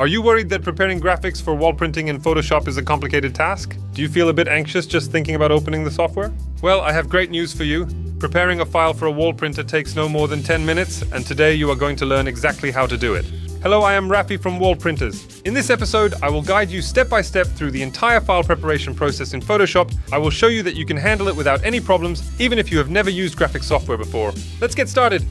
Are you worried that preparing graphics for wall printing in Photoshop is a complicated task? Do you feel a bit anxious just thinking about opening the software? Well, I have great news for you. Preparing a file for a wall printer takes no more than 10 minutes, and today you are going to learn exactly how to do it. Hello, I am Rafi from Wall Printers. In this episode, I will guide you step by step through the entire file preparation process in Photoshop. I will show you that you can handle it without any problems, even if you have never used graphic software before. Let's get started.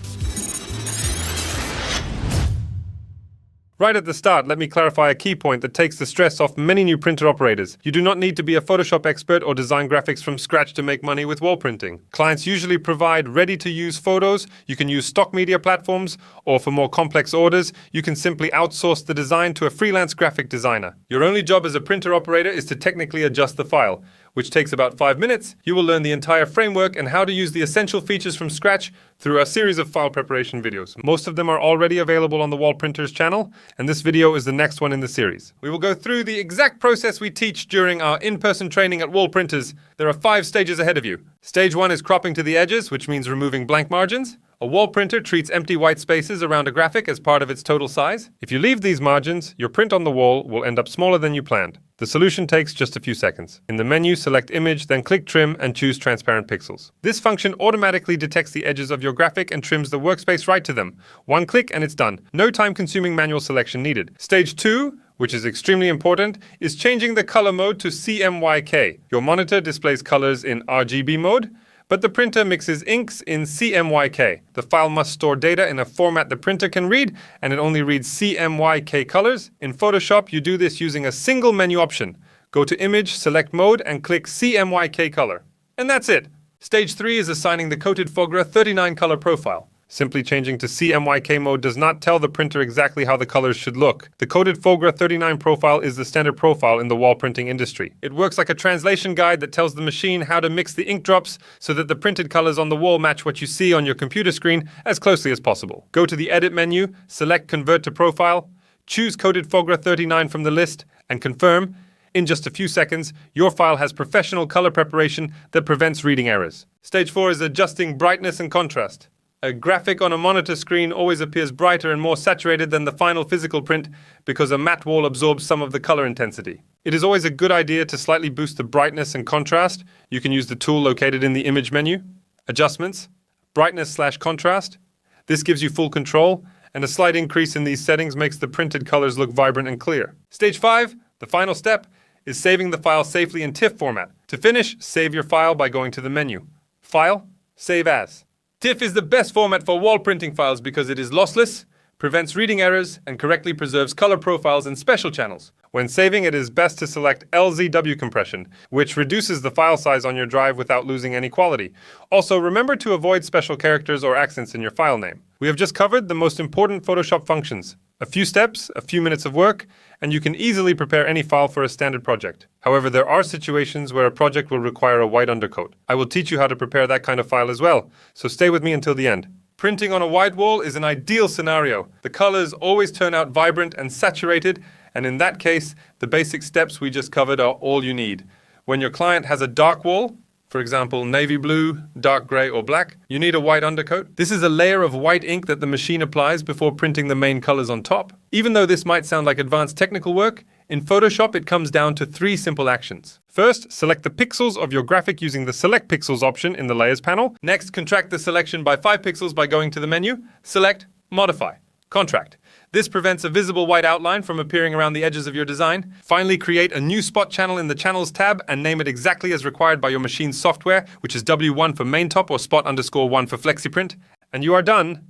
Right at the start, let me clarify a key point that takes the stress off many new printer operators. You do not need to be a Photoshop expert or design graphics from scratch to make money with wall printing. Clients usually provide ready-to-use photos. You can use stock media platforms, or for more complex orders, you can simply outsource the design to a freelance graphic designer. Your only job as a printer operator is to technically adjust the file, which takes about 5 minutes. You will learn the entire framework and how to use the essential features from scratch through a series of file preparation videos. Most of them are already available on the Wall Printers channel, and this video is the next one in the series. We will go through the exact process we teach during our in-person training at Wall Printers. There are 5 stages ahead of you. Stage 1 is cropping to the edges, which means removing blank margins. A wall printer treats empty white spaces around a graphic as part of its total size. If you leave these margins, your print on the wall will end up smaller than you planned. The solution takes just a few seconds. In the menu, select Image, then click Trim and choose Transparent Pixels. This function automatically detects the edges of your graphic and trims the workspace right to them. One click and it's done. No time-consuming manual selection needed. Stage 2, which is extremely important, is changing the color mode to CMYK. Your monitor displays colors in RGB mode, but the printer mixes inks in CMYK. The file must store data in a format the printer can read, and it only reads CMYK colors. In Photoshop, you do this using a single menu option. Go to Image, select Mode, and click CMYK color. And that's it. Stage 3 is assigning the coated FOGRA 39 color profile. Simply changing to CMYK mode does not tell the printer exactly how the colors should look. The coated FOGRA 39 profile is the standard profile in the wall printing industry. It works like a translation guide that tells the machine how to mix the ink drops so that the printed colors on the wall match what you see on your computer screen as closely as possible. Go to the Edit menu, select Convert to Profile, choose coated FOGRA 39 from the list, and confirm. In just a few seconds, your file has professional color preparation that prevents reading errors. Stage 4 is adjusting brightness and contrast. A graphic on a monitor screen always appears brighter and more saturated than the final physical print because a matte wall absorbs some of the color intensity. It is always a good idea to slightly boost the brightness and contrast. You can use the tool located in the Image menu, Adjustments, Brightness/Contrast. This gives you full control, and a slight increase in these settings makes the printed colors look vibrant and clear. Stage 5, the final step, is saving the file safely in TIFF format. To finish, save your file by going to the menu, File, Save As. TIFF is the best format for wall printing files because it is lossless, prevents reading errors, and correctly preserves color profiles and special channels. When saving, it is best to select LZW compression, which reduces the file size on your drive without losing any quality. Also, remember to avoid special characters or accents in your file name. We have just covered the most important Photoshop functions. A few steps, a few minutes of work, and you can easily prepare any file for a standard project. However, there are situations where a project will require a white undercoat. I will teach you how to prepare that kind of file as well, so stay with me until the end. Printing on a white wall is an ideal scenario. The colors always turn out vibrant and saturated, and in that case, the basic steps we just covered are all you need. When your client has a dark wall, for example, navy blue, dark gray, or black, you need a white undercoat. This is a layer of white ink that the machine applies before printing the main colors on top. Even though this might sound like advanced technical work, in Photoshop it comes down to 3 simple actions. First, select the pixels of your graphic using the Select Pixels option in the Layers panel. Next, contract the selection by 5 pixels by going to the menu, Select, Modify, Contract. This prevents a visible white outline from appearing around the edges of your design. Finally, create a new spot channel in the Channels tab and name it exactly as required by your machine's software, which is W1 for main top or spot_1 for FlexiPrint. And you are done.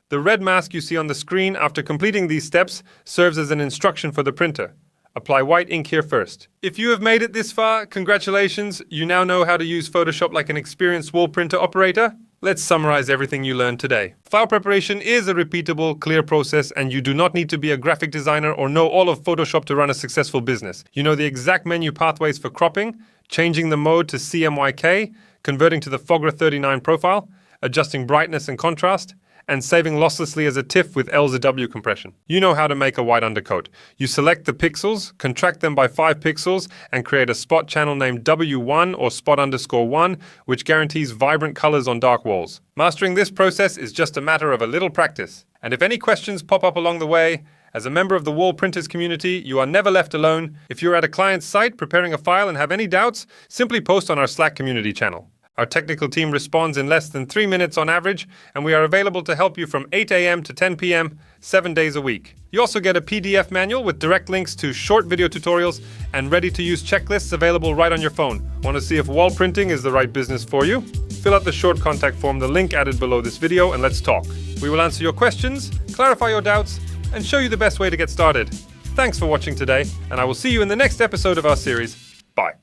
The red mask you see on the screen after completing these steps serves as an instruction for the printer. Apply white ink here first. If you have made it this far, congratulations, you now know how to use Photoshop like an experienced wall printer operator. Let's summarize everything you learned today. File preparation is a repeatable, clear process, and you do not need to be a graphic designer or know all of Photoshop to run a successful business. You know the exact menu pathways for cropping, changing the mode to CMYK, converting to the FOGRA 39 profile, adjusting brightness and contrast, and saving losslessly as a TIFF with LZW compression. You know how to make a white undercoat. You select the pixels, contract them by 5 pixels, and create a spot channel named W1 or spot_1, which guarantees vibrant colors on dark walls. Mastering this process is just a matter of a little practice. And if any questions pop up along the way, As a member of the wall printers community, you are never left alone. If you're at a client's site preparing a file and have any doubts, simply post on our Slack community channel. Our technical team responds in less than 3 minutes on average, and we are available to help you from 8 a.m. to 10 p.m., 7 days a week. You also get a PDF manual with direct links to short video tutorials and ready-to-use checklists available right on your phone. Want to see if wall printing is the right business for you? Fill out the short contact form, the link added below this video, and let's talk. We will answer your questions, clarify your doubts, and show you the best way to get started. Thanks for watching today, and I will see you in the next episode of our series. Bye.